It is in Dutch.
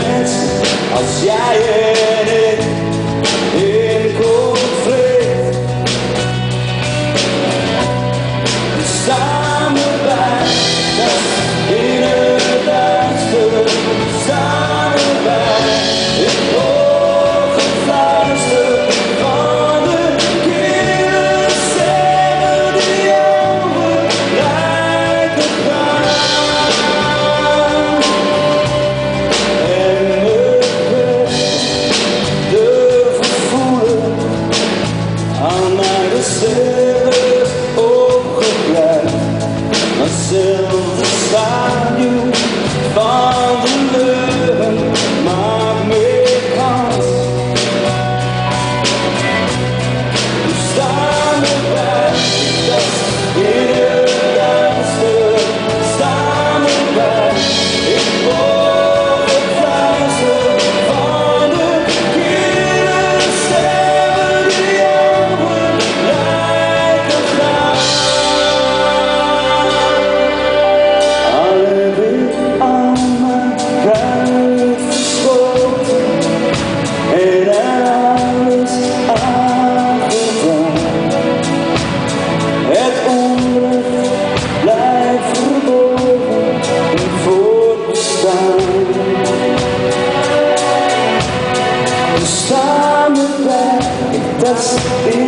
mensen als jij en ik in conflict. Samen bij, dat in het duister. Samen bij, ik hoor gefluister van de kille stemmen die over lijken gaan. En me durven voelen aan mij de sterren opgekleid. Maar zelfs de schaduw van de lucht maakt meer kans. We staan erbij, dat in het duister. Staan erbij, ik hoor het fluisteren van de kille stemmen die over lijken gaan. Al heb ik al mijn vrijheid verschoten en er alles aangedaan. Het onrecht blijft verborgen en voortbestaan. We staan erbij, ik tast in